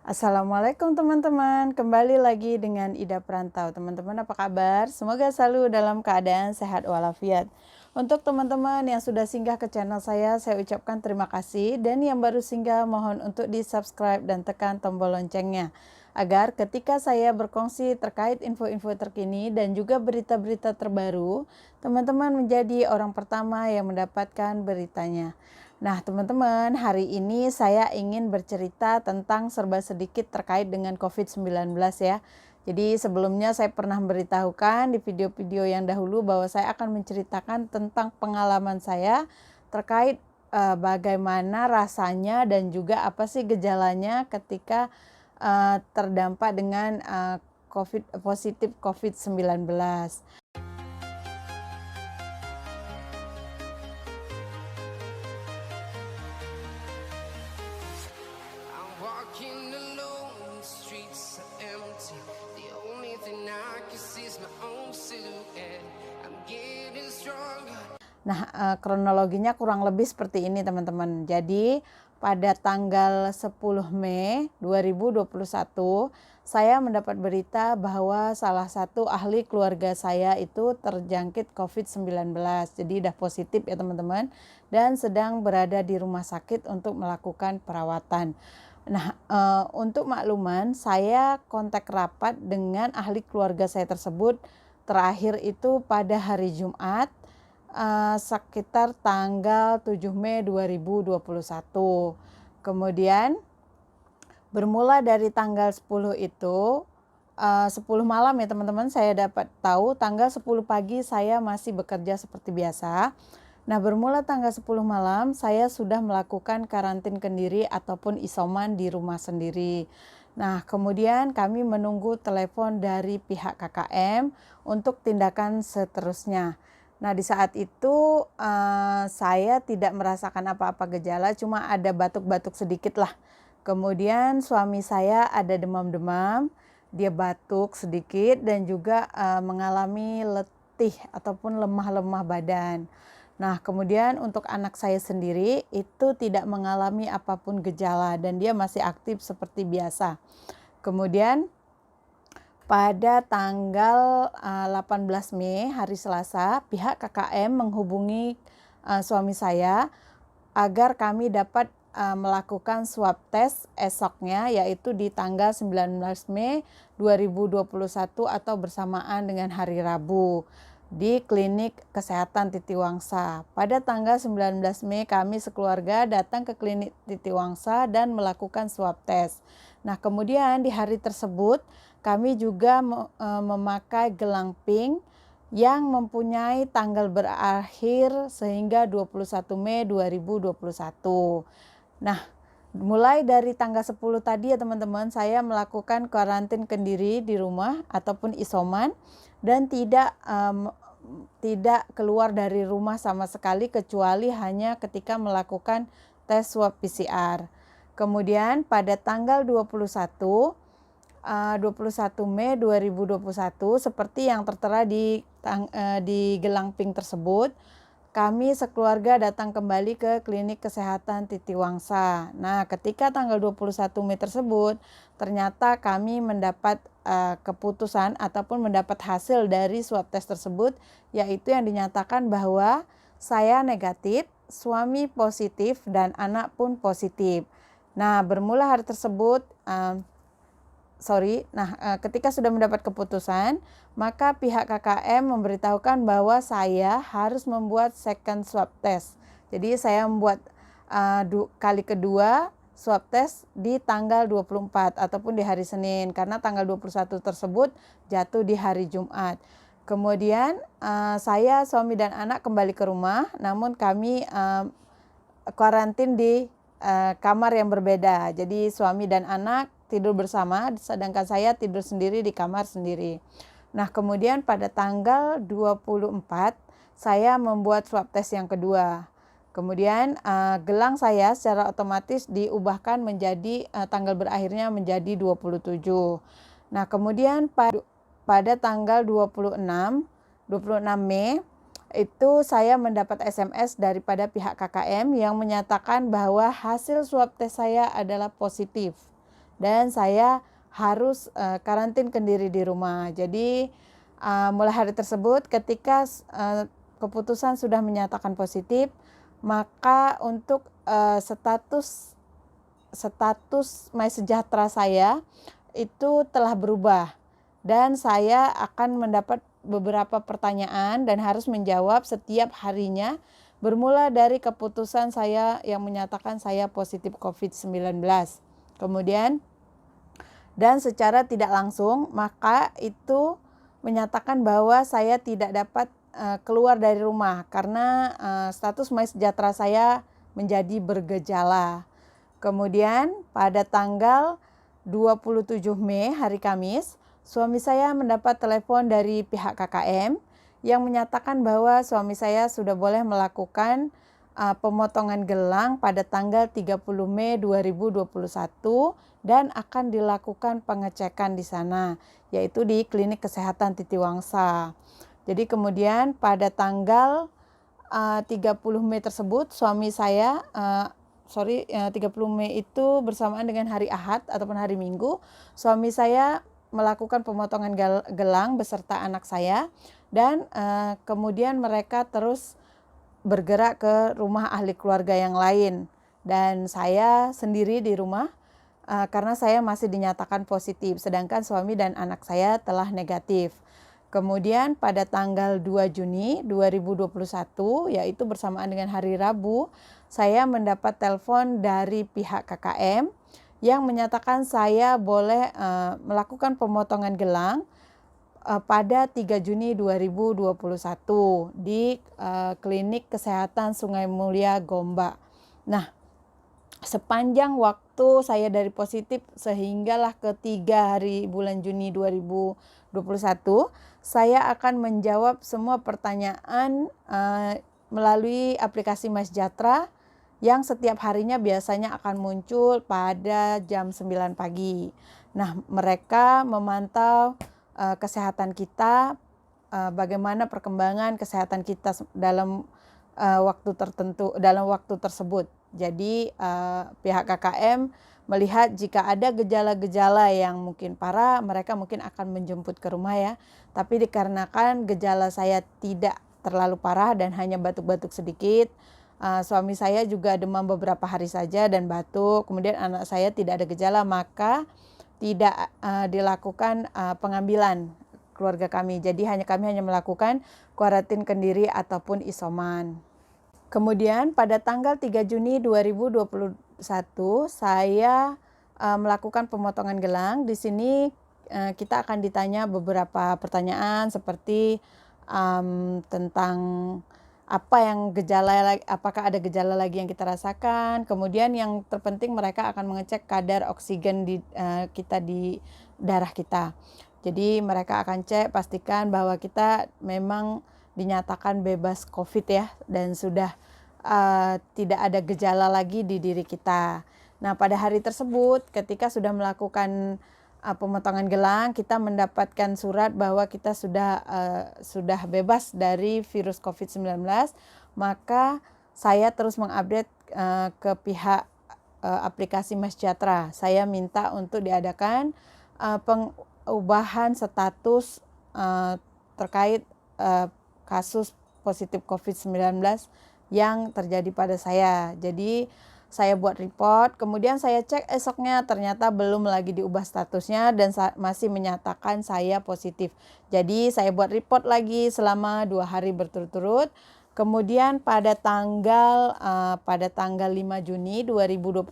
Assalamualaikum teman-teman, kembali lagi dengan Ida Perantau. Teman-teman apa kabar? Semoga selalu dalam keadaan sehat walafiat. Untuk teman-teman yang sudah singgah ke channel saya ucapkan terima kasih. Dan yang baru singgah mohon untuk di subscribe dan tekan tombol loncengnya. Agar ketika saya berkongsi terkait info-info terkini dan juga berita-berita terbaru, teman-teman menjadi orang pertama yang mendapatkan beritanya. Nah, teman-teman, hari ini saya ingin bercerita tentang serba sedikit terkait dengan COVID-19 ya. Jadi sebelumnya saya pernah memberitahukan di video-video yang dahulu bahwa saya akan menceritakan tentang pengalaman saya terkait bagaimana rasanya dan juga apa sih gejalanya ketika terdampak dengan positif COVID-19. I'm walking alone, the streets are empty. The only thing I can see is my own silhouette. I'm getting stronger. Nah, kronologinya kurang lebih seperti ini teman-teman. Jadi pada tanggal 10 Mei 2021, saya mendapat berita bahwa salah satu ahli keluarga saya itu terjangkit COVID-19. Jadi udah positif ya teman-teman, dan sedang berada di rumah sakit untuk melakukan perawatan. Nah, untuk makluman, saya kontak rapat dengan ahli keluarga saya tersebut terakhir itu pada hari Jumat, sekitar tanggal 7 Mei 2021. Kemudian bermula dari tanggal 10 itu, 10 malam ya teman-teman, saya dapat tahu tanggal 10 pagi saya masih bekerja seperti biasa. Nah, bermula tanggal 10 malam saya sudah melakukan karantin kendiri ataupun isoman di rumah sendiri. Nah, kemudian kami menunggu telepon dari pihak KKM untuk tindakan seterusnya. Nah, di saat itu saya tidak merasakan apa-apa gejala, cuma ada batuk-batuk sedikit lah. Kemudian suami saya ada demam-demam, dia batuk sedikit dan juga mengalami letih ataupun lemah-lemah badan. Nah, kemudian untuk anak saya sendiri itu tidak mengalami apapun gejala dan dia masih aktif seperti biasa. Kemudian pada tanggal 18 Mei hari Selasa, pihak KKM menghubungi suami saya agar kami dapat melakukan swab test esoknya, yaitu di tanggal 19 Mei 2021 atau bersamaan dengan hari Rabu di Klinik Kesehatan Titiwangsa. Pada tanggal 19 Mei kami sekeluarga datang ke Klinik Titiwangsa dan melakukan swab test. Nah, kemudian di hari tersebut kami juga memakai gelang pink yang mempunyai tanggal berakhir sehingga 21 Mei 2021. Nah, mulai dari tanggal 10 tadi ya teman-teman, saya melakukan karantin kendiri di rumah ataupun isoman dan tidak keluar dari rumah sama sekali kecuali hanya ketika melakukan tes swab PCR. Kemudian pada tanggal 21 Mei 2021 seperti yang tertera di gelang pink tersebut, kami sekeluarga datang kembali ke Klinik Kesehatan Titiwangsa. Nah, ketika tanggal 21 Mei tersebut, ternyata kami mendapat keputusan ataupun mendapat hasil dari swab test tersebut, yaitu yang dinyatakan bahwa saya negatif, suami positif, dan anak pun positif. Nah, bermula hari tersebut, ketika sudah mendapat keputusan, maka pihak KKM memberitahukan bahwa saya harus membuat second swab test. Jadi saya membuat kali kedua swab test di tanggal 24 ataupun di hari Senin, karena tanggal 21 tersebut jatuh di hari Jumat. Kemudian saya, suami dan anak kembali ke rumah, namun kami karantin di kamar yang berbeda. Jadi suami dan anak tidur bersama, sedangkan saya tidur sendiri di kamar sendiri. Nah, kemudian pada tanggal 24 saya membuat swab test yang kedua. Kemudian gelang saya secara otomatis diubahkan menjadi tanggal berakhirnya menjadi 27. Nah, kemudian pada tanggal 26 Mei itu saya mendapat SMS daripada pihak KKM yang menyatakan bahwa hasil swab tes saya adalah positif. dan saya harus karantin sendiri di rumah. Jadi mulai hari tersebut ketika keputusan sudah menyatakan positif, maka untuk status MySejahtera saya itu telah berubah dan saya akan mendapat beberapa pertanyaan dan harus menjawab setiap harinya bermula dari keputusan saya yang menyatakan saya positif COVID-19. Kemudian dan secara tidak langsung maka itu menyatakan bahwa saya tidak dapat keluar dari rumah karena status MySejahtera saya menjadi bergejala. Kemudian pada tanggal 27 Mei hari Kamis, suami saya mendapat telepon dari pihak KKM yang menyatakan bahwa suami saya sudah boleh melakukan pemotongan gelang pada tanggal 30 Mei 2021 dan akan dilakukan pengecekan di sana, yaitu di Klinik Kesehatan Titiwangsa. Jadi kemudian pada tanggal 30 Mei tersebut suami saya 30 Mei itu bersamaan dengan hari Ahad ataupun hari Minggu, suami saya melakukan pemotongan gelang beserta anak saya dan kemudian mereka terus bergerak ke rumah ahli keluarga yang lain dan saya sendiri di rumah karena saya masih dinyatakan positif sedangkan suami dan anak saya telah negatif. Kemudian pada tanggal 2 Juni 2021 yaitu bersamaan dengan hari Rabu, saya mendapat telepon dari pihak KKM yang menyatakan saya boleh melakukan pemotongan gelang pada 3 Juni 2021 di Klinik Kesehatan Sungai Mulia Gombak. Nah, sepanjang waktu saya dari positif sehinggalah ketiga hari bulan Juni 2021, saya akan menjawab semua pertanyaan melalui aplikasi MySejahtera yang setiap harinya biasanya akan muncul pada jam 9 pagi. Nah, mereka memantau kesehatan kita, bagaimana perkembangan kesehatan kita dalam waktu tertentu, dalam waktu tersebut. Jadi pihak KKM melihat jika ada gejala-gejala yang mungkin parah, mereka mungkin akan menjemput ke rumah ya. Tapi dikarenakan gejala saya tidak terlalu parah dan hanya batuk-batuk sedikit, suami saya juga demam beberapa hari saja dan batuk, kemudian anak saya tidak ada gejala, maka tidak dilakukan pengambilan keluarga kami. Jadi kami hanya melakukan kuarantin sendiri ataupun isoman. Kemudian pada tanggal 3 Juni 2021 saya melakukan pemotongan gelang. Di sini kita akan ditanya beberapa pertanyaan seperti tentang apakah ada gejala lagi yang kita rasakan. Kemudian yang terpenting mereka akan mengecek kadar oksigen kita di darah kita. Jadi mereka akan cek pastikan bahwa kita memang dinyatakan bebas COVID ya dan sudah tidak ada gejala lagi di diri kita. Nah, pada hari tersebut ketika sudah melakukan pemotongan gelang, kita mendapatkan surat bahwa kita sudah bebas dari virus COVID-19, maka saya terus mengupdate ke pihak aplikasi MySejahtera. Saya minta untuk diadakan pengubahan status terkait kasus positif COVID-19 yang terjadi pada saya. Jadi saya buat report, kemudian saya cek esoknya ternyata belum lagi diubah statusnya dan masih menyatakan saya positif. Jadi saya buat report lagi selama 2 hari berturut-turut. Kemudian pada tanggal 5 Juni 2021,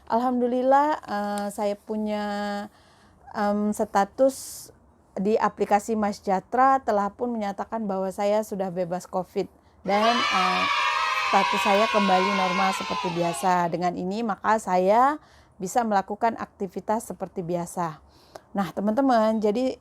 alhamdulillah saya punya status di aplikasi MySejahtera telah pun menyatakan bahwa saya sudah bebas COVID dan status saya kembali normal seperti biasa. Dengan ini maka saya bisa melakukan aktivitas seperti biasa. Nah teman-teman, jadi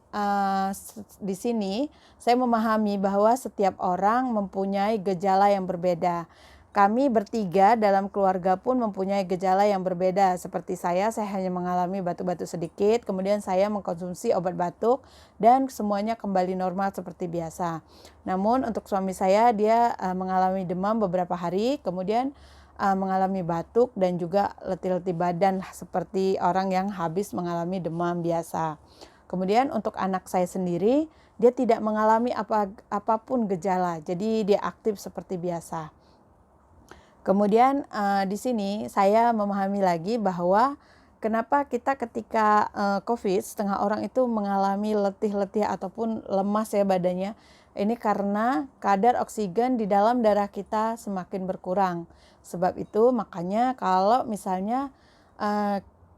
di sini saya memahami bahwa setiap orang mempunyai gejala yang berbeda. Kami bertiga dalam keluarga pun mempunyai gejala yang berbeda. Seperti saya hanya mengalami batuk-batuk sedikit, kemudian saya mengkonsumsi obat batuk dan semuanya kembali normal seperti biasa. Namun untuk suami saya, dia mengalami demam beberapa hari, kemudian mengalami batuk dan juga letih-letih badan seperti orang yang habis mengalami demam biasa. Kemudian untuk anak saya sendiri, dia tidak mengalami apapun gejala, jadi dia aktif seperti biasa. Kemudian di sini saya memahami lagi bahwa kenapa kita ketika COVID setengah orang itu mengalami letih-letih ataupun lemas ya badannya. Ini karena kadar oksigen di dalam darah kita semakin berkurang. Sebab itu makanya kalau misalnya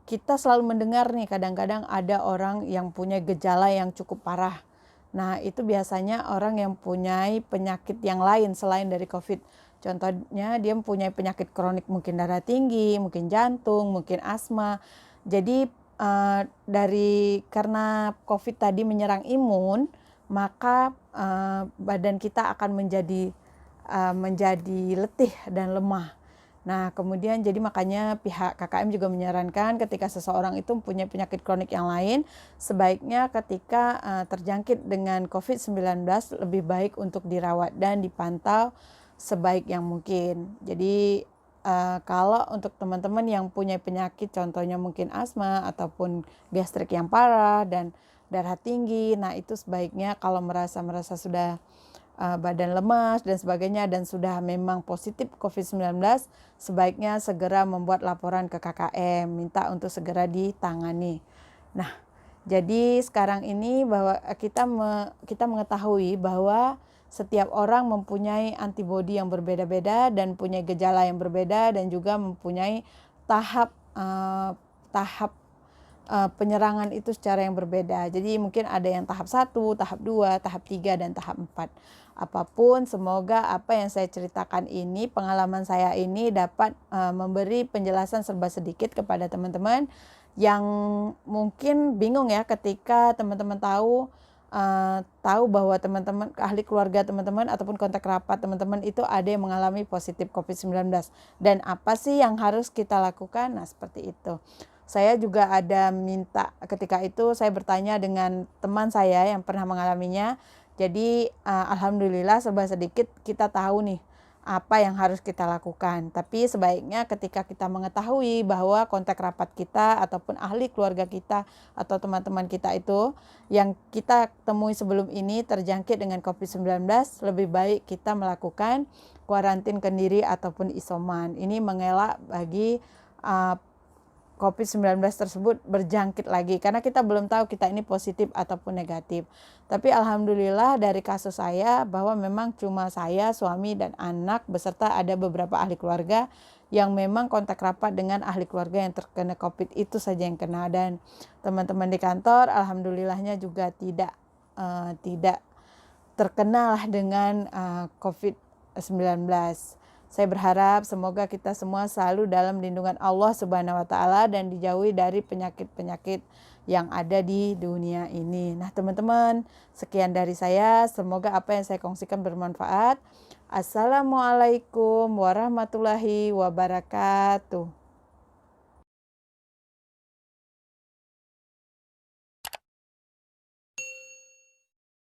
kita selalu mendengar nih kadang-kadang ada orang yang punya gejala yang cukup parah. Nah itu biasanya orang yang punya penyakit yang lain selain dari COVID. Contohnya dia mempunyai penyakit kronik, mungkin darah tinggi, mungkin jantung, mungkin asma. Jadi karena COVID tadi menyerang imun, maka badan kita akan menjadi letih dan lemah. Nah kemudian jadi makanya pihak KKM juga menyarankan ketika seseorang itu mempunyai penyakit kronik yang lain, sebaiknya ketika terjangkit dengan COVID-19 lebih baik untuk dirawat dan dipantau sebaik yang mungkin. Jadi kalau untuk teman-teman yang punya penyakit contohnya mungkin asma ataupun gastrik yang parah dan darah tinggi, nah itu sebaiknya kalau merasa sudah badan lemas dan sebagainya dan sudah memang positif COVID-19, sebaiknya segera membuat laporan ke KKM, minta untuk segera ditangani. Nah, jadi sekarang ini bahwa kita mengetahui bahwa setiap orang mempunyai antibodi yang berbeda-beda dan punya gejala yang berbeda dan juga mempunyai tahap penyerangan itu secara yang berbeda. Jadi mungkin ada yang tahap 1, tahap 2, tahap 3, dan tahap 4. Apapun, semoga apa yang saya ceritakan ini, pengalaman saya ini dapat memberi penjelasan serba sedikit kepada teman-teman yang mungkin bingung ya ketika teman-teman tahu bahwa teman-teman, ahli keluarga teman-teman ataupun kontak rapat teman-teman itu ada yang mengalami positif COVID-19. Dan apa sih yang harus kita lakukan? Nah, seperti itu. Saya juga ada minta ketika itu saya bertanya dengan teman saya yang pernah mengalaminya. Jadi alhamdulillah serba sedikit kita tahu nih apa yang harus kita lakukan. Tapi sebaiknya ketika kita mengetahui bahwa kontak rapat kita ataupun ahli keluarga kita atau teman-teman kita itu yang kita temui sebelum ini terjangkit dengan COVID-19, lebih baik kita melakukan kuarantin kendiri ataupun isoman. Ini mengelak bagi COVID-19 tersebut berjangkit lagi karena kita belum tahu kita ini positif ataupun negatif. Tapi alhamdulillah dari kasus saya bahwa memang cuma saya, suami dan anak beserta ada beberapa ahli keluarga yang memang kontak rapat dengan ahli keluarga yang terkena COVID itu saja yang kena, dan teman-teman di kantor alhamdulillahnya juga tidak terkena lah dengan COVID-19. Saya berharap semoga kita semua selalu dalam lindungan Allah Subhanahu wa taala dan dijauhi dari penyakit-penyakit yang ada di dunia ini. Nah, teman-teman, sekian dari saya. Semoga apa yang saya kongsikan bermanfaat. Assalamualaikum warahmatullahi wabarakatuh.